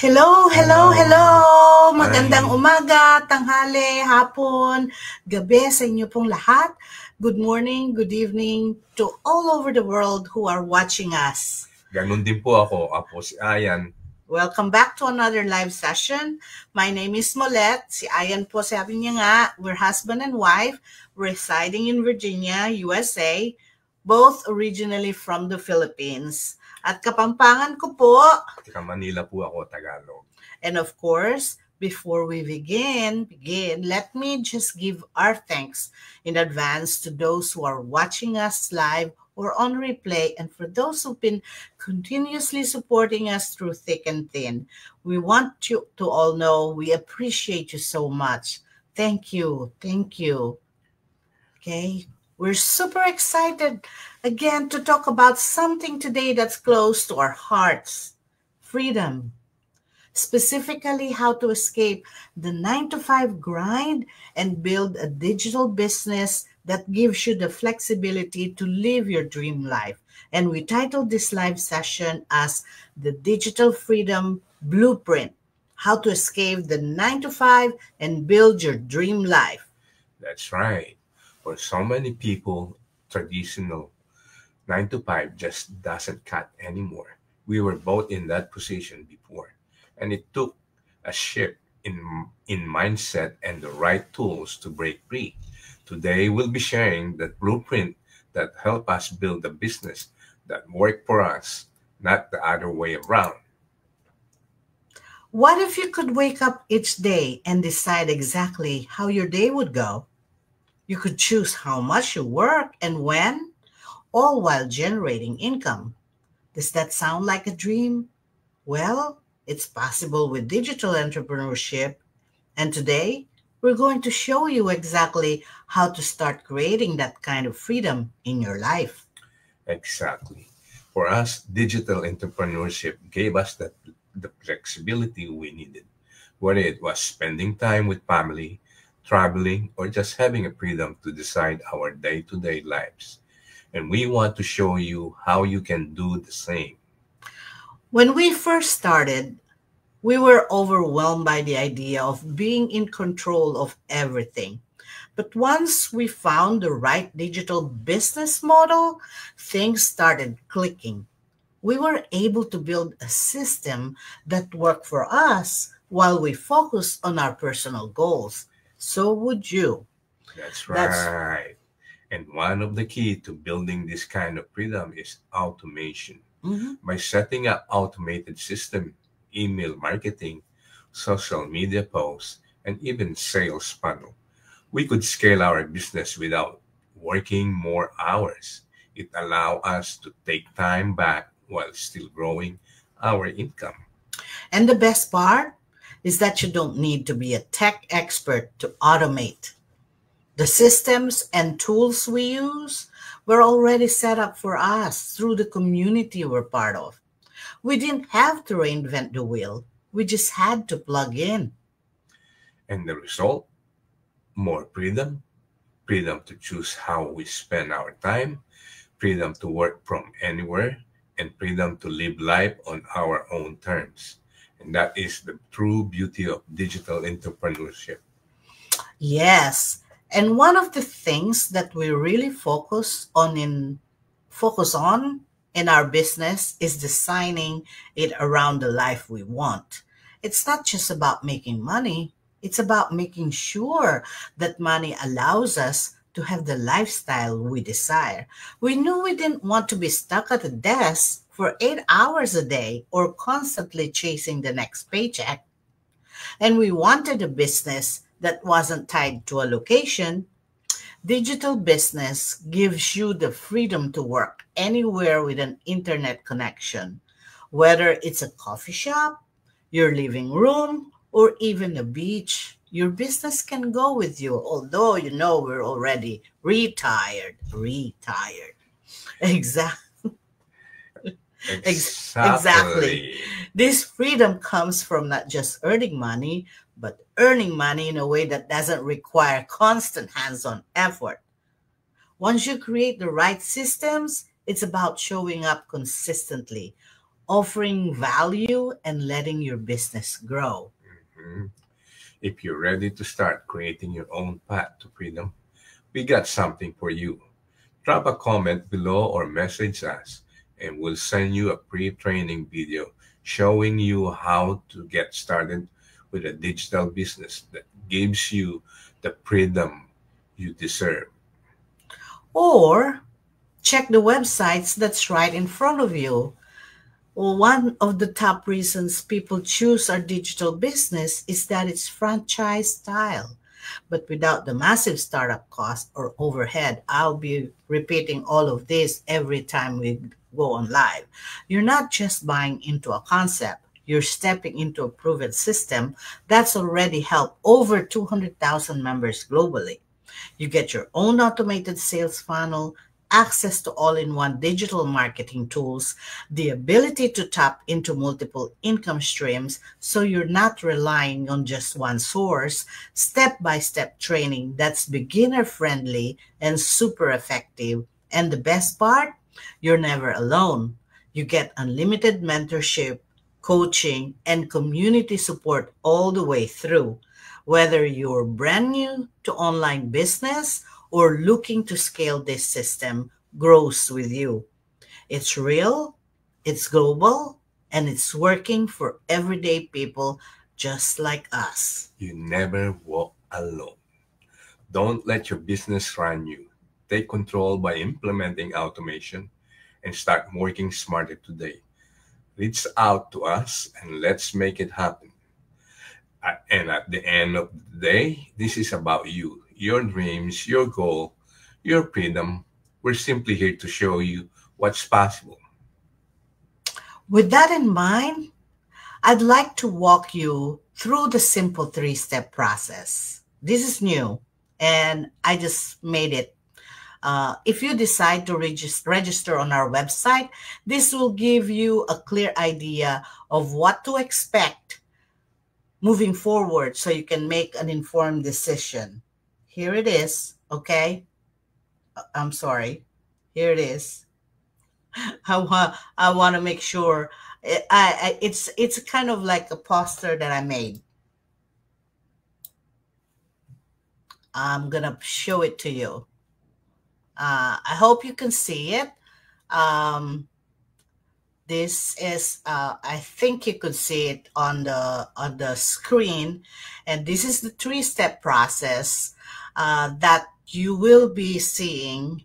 Hello, hello, Hello. hello! Hi. Magandang umaga, tanghali, hapon, gabi sa inyo pong lahat. Good morning, good evening to all over the world who are watching us. Ganun din po ako. Ako si Ayan. Welcome back to another live session. My name is Molet. Si Ayan po, sabi niya nga, we're husband and wife residing in Virginia, USA, both originally from the Philippines. At Kapampangan ko po. Taga Manila po ako, Tagalog. And of course, before we begin, let me just give our thanks in advance to those who are watching us live or on replay, and for those who've been continuously supporting us through thick and thin. We want you to all know we appreciate you so much. Thank you. Thank you. Okay. We're super excited again to talk about something today that's close to our hearts. Freedom. Specifically, how to escape the 9-to-5 grind and build a digital business that gives you the flexibility to live your dream life. And we titled this live session as the Digital Freedom Blueprint, how to escape the 9-to-5 and build your dream life. That's right. For so many people, traditional 9 to 5 just doesn't cut anymore. We were both in that position before, and it took a shift in mindset and the right tools to break free. Today, we'll be sharing that blueprint that help us build a business that work for us, not the other way around. What if you could wake up each day and decide exactly how your day would go? You could choose how much you work and when, all while generating income. Does that sound like a dream? Well, it's possible with digital entrepreneurship. And today, we're going to show you exactly how to start creating that kind of freedom in your life. Exactly. For us, digital entrepreneurship gave us the flexibility we needed, whether it was spending time with family, traveling, or just having a freedom to decide our day-to-day lives. And we want to show you how you can do the same. When we first started, we were overwhelmed by the idea of being in control of everything. But once we found the right digital business model, things started clicking. We were able to build a system that worked for us while we focused on our personal goals. So would you. That's That's right. And one of the key to building this kind of freedom is automation. Mhm. By setting up automated system, email marketing, social media posts, and even sales funnel, we could scale our business without working more hours. It allows us to take time back while still growing our income. And the best part is that you don't need to be a tech expert to automate. The systems and tools we use were already set up for us through the community we're part of. We didn't have to reinvent the wheel. We just had to plug in. And the result? More freedom, freedom to choose how we spend our time, freedom to work from anywhere, and freedom to live life on our own terms. And that is the true beauty of digital entrepreneurship. Yes. And one of the things that we really focus on in our business is designing it around the life we want. It's not just about making money, it's about making sure that money allows us to have the lifestyle we desire. We knew we didn't want to be stuck at a desk for 8 hours a day or constantly chasing the next paycheck. And we wanted a business that wasn't tied to a location. Digital business gives you the freedom to work anywhere with an internet connection, whether it's a coffee shop, your living room, or even a beach. Your business can go with you, although you know we're already retired. Retired. Exactly. Exactly. Exactly. This freedom comes from not just earning money, but earning money in a way that doesn't require constant hands on effort. Once you create the right systems, it's about showing up consistently, offering value and letting your business grow. Mhm. If you're ready to start creating your own path to freedom, we got something for you. Drop a comment below or message us, and we'll send you a pre training video showing you how to get started with a digital business that gives you the freedom you deserve. Or check the websites that's right in front of you. Well, one of the top reasons people choose our digital business is that it's franchise style. But without the massive startup cost or overhead, I'll be repeating all of this every time we go on live. You're not just buying into a concept, you're stepping into a proven system that's already helped over 200,000 members globally. You get your own automated sales funnel, access to all in one digital marketing tools, the ability to tap into multiple income streams so you're not relying on just one source, step by step training that's beginner friendly and super effective. And the best part, you're never alone. You get unlimited mentorship, coaching, and community support all the way through. Whether you're brand new to online business or looking to scale, this system grows with you. It's real, it's global, and it's working for everyday people just like us. You never walk alone. Don't let your business run you. Take control by implementing automation and start working smarter today. Reach out to us and let's make it happen. And at the end of the day, this is about you, your dreams, your goal, your freedom. We're simply here to show you what's possible. With that in mind, I'd like to walk you through the simple three-step process. This is new, and I just made it. If you decide to register on our website, this will give you a clear idea of what to expect moving forward so you can make an informed decision. Here it is, okay? I'm sorry. Here it is. I want to make sure it's kind of like a poster that I made. I'm gonna show it to you. I hope you can see it. Um, this is I think you could see it on the screen, and this is the three-step process that you will be seeing.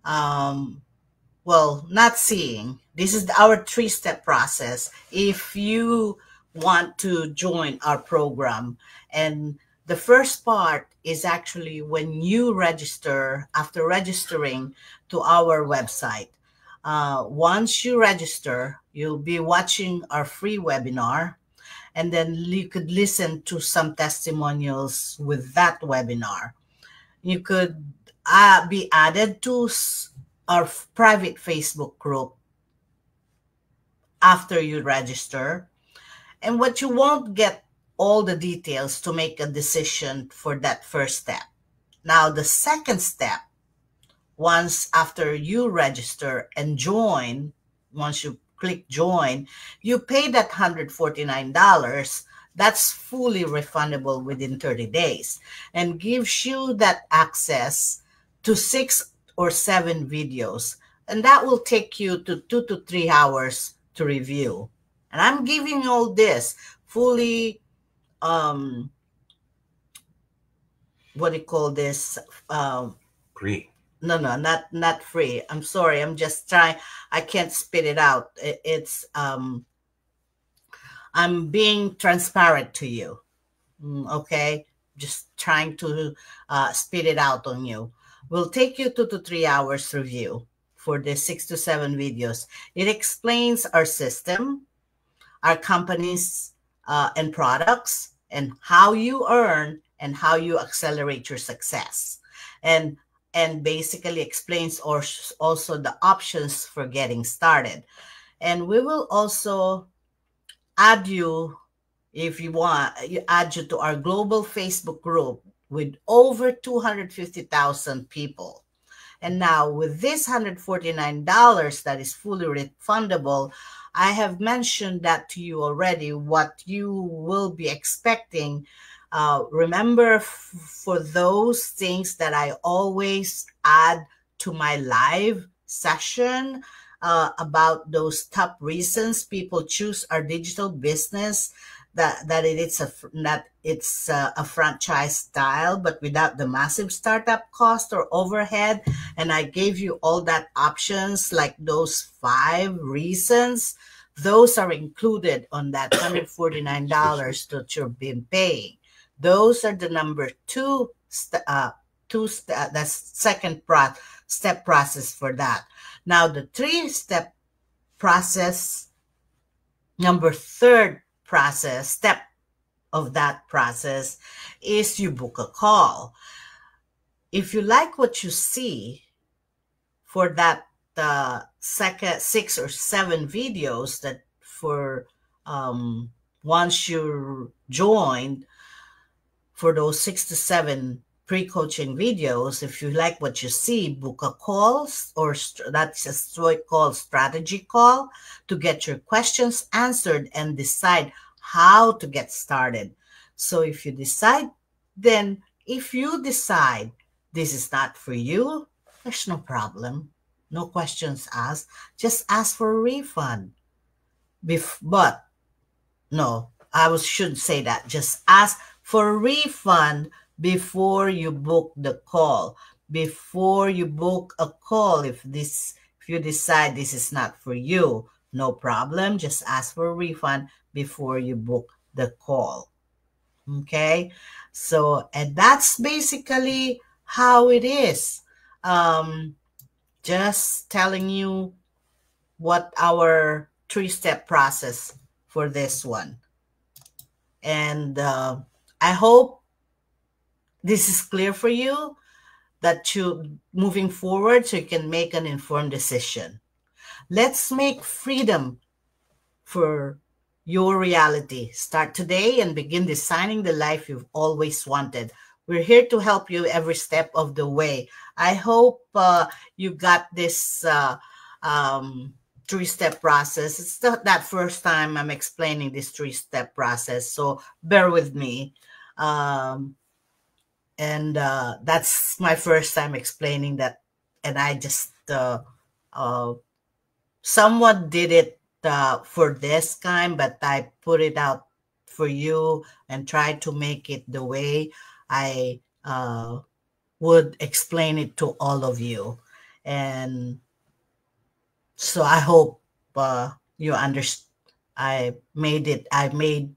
Well, not seeing. This is our three-step process if you want to join our program. And the first part is actually when you register, after registering to our website. Once you register, you'll be watching our free webinar, and then you could listen to some testimonials with that webinar. You could be added to our private Facebook group after you register. And what you won't get all the details to make a decision for that first step. Now, the second step, once after you register and join, once you click join, you pay that $149. That's fully refundable within 30 days and gives you that access to 6 or 7 videos. And that will take you to 2 to 3 hours to review. And I'm giving you all this fully, what do you call this? Free. No, not free. I'm sorry. I'm just trying. I can't spit it out. It's I'm being transparent to you. Okay, just trying to spit it out on you. Will take you 2 to 3 hours review for the 6 to 7 videos. It explains our system, our companies and products, and how you earn and how you accelerate your success. And basically explains also the options for getting started. And we will also add you, if you want, add you to our global Facebook group with over 250,000 people. And now with this $149 that is fully refundable, I have mentioned that to you already, what you will be expecting. Remember, for those things that I always add to my live session, about those top reasons people choose our digital business, that it's a franchise style, but without the massive startup cost or overhead. And I gave you all that options, like those 5 reasons. Those are included on that $149 that you've been paying. Those are the number that's second step process for that. Now the 3-step process, number third step of that process is you book a call. If you like what you see for that second 6 or 7 videos, that for once you're joined for those 6 to 7 pre-coaching videos, if you like what you see, book a call, or that's a Stroy call, strategy call, to get your questions answered and decide how to get started. So if you decide this is not for you, there's no problem. No questions asked. Just ask for a refund. But no, shouldn't say that. Just ask for a refund before you book the call. Before you book a call, if you decide this is not for you, no problem. Just ask for a refund before you book the call. Okay? So, and that's basically how it is. Just telling you what our 3-step process for this one. And I hope this is clear for you, that you moving forward so you can make an informed decision. Let's make freedom for your reality. Start today and begin designing the life you've always wanted. We're here to help you every step of the way. I hope you got this 3-step process. It's not that first time I'm explaining this 3-step process, so bear with me. And that's my first time explaining that, and I just somewhat did it for this time, but I put it out for you and tried to make it the way I would explain it to all of you. And so I hope you understand. I made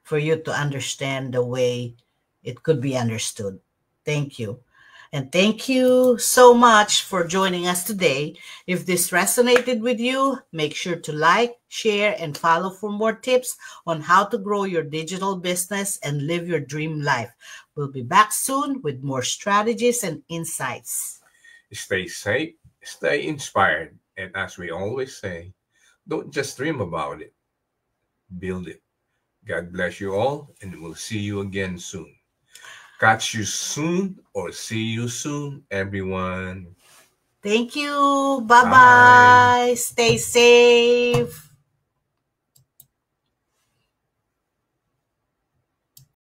for you to understand the way it could be understood. Thank you. And thank you so much for joining us today. If this resonated with you, make sure to like, share, and follow for more tips on how to grow your digital business and live your dream life. We'll be back soon with more strategies and insights. Stay safe, stay inspired, and as we always say, don't just dream about it, build it. God bless you all, and we'll see you again soon. Catch you soon or see you soon, everyone. Thank you. Bye-bye. Stay safe.